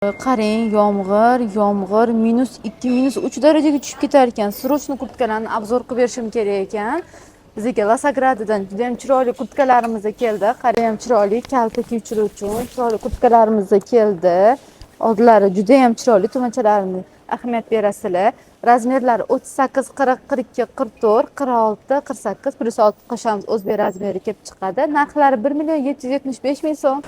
Qarang, yomg'ir -2, -3 darajaga tushib ketar ekan. Srochniy kurtkalarni obzor qilib berishim kerak ekan. Bizga Lasagradidan juda ham chiroyli kurtkalarimiz keldi. Qarang, ham chiroyli, kalta kiyuvchilar uchun chiroyli kurtkalarimiz keldi. Oldilari juda ham chiroyli, tumanchalarni ahamiyat berasizlar. Razmerlari 38, 40, 42, 44, 46, 48 plus 6 qo'shamiz, o'zbek razmeri kelib chiqadi. Narxlari 1.775 ming so'm.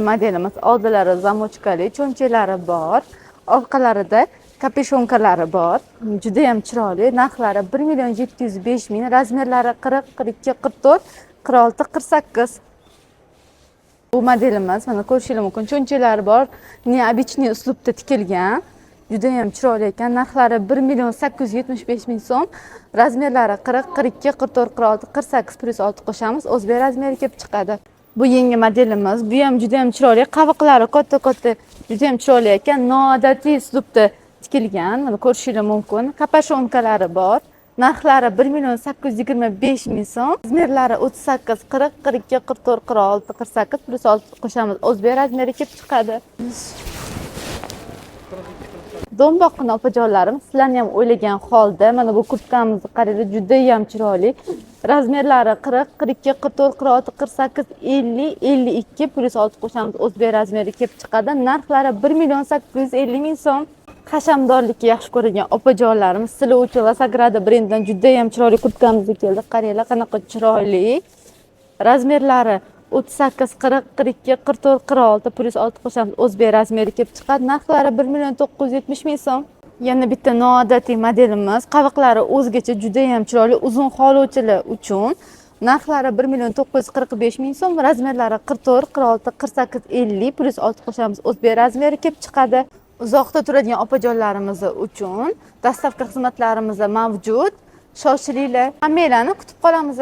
Modelimiz oldilari zamochkali, cho'nchaklari bor, orqalarida kapeshonkalari bor. Juda ham chiroyli. Narxlari 1.705 ming, razmerlari 40, 42, 44, 46, 48. Bu modelimiz mana ko'rishingiz mumkin. Cho'nchalari bor, neobычный uslubda tikilgan. Juda ham chiroyli ekan. Narxlari 1.875 ming so'm. Razmerlari 40, 42, 44, 46, 48 plus 6 qo'shamiz, o'zbek razmeri kelib chiqadi. Bu yangi modelimiz. Bu ham juda ham chiroyli. Qaviqlari katta-katta, juda ham chiroyli ekan. Noodatiy uslubda tikilgan. Mana ko'rishingiz mumkin. Kapashonkalari bor. Narxlari 1.825 ming so'm. Razmerlari 38, 40, 42, 44, 46, 48 plus 6 qo'shamiz, o'zbek razmeri kelib chiqadi. Do'mboqqina opajonlarim, sizlarni ham o'ylagan holda mana bu kurtkamizni qaranglar, juda ham chiroyli. Razmerlari 40, 42, 44, 46, 48, 50, 52 plus 6 qo'shamiz, o'zbek razmeri kelib chiqadi. Narxlari 1.850 ming so'm. Hashamdorlikka yaxshi ko'radigan opajonlarimiz, sizlar uchun Lasagrada brendidan juda ham chiroyli kurtkamiz keldi. Qaranglar, qanaqa chiroyli. Razmerlari 38, 40, 42, 44, 46 plus 6 qo'shamiz, o'zbek razmeri kelib chiqadi. Narxlari 1.970 ming so'm. Yana bitta noodatiy modelimiz. Qaviqlari o'zgacha juda ham chiroyli, uzun xolovchilar uchun. Narxlari 1.945 ming so'm, razmerlari 44, 46, 48, 50 plus 6 qo'shamiz, o'zbek razmeri kelib chiqadi. Uzoqda turadigan opajonlarimiz uchun dastavka xizmatlarimiz mavjud. Shoshilinglar. Hammalarni kutib qolamiz.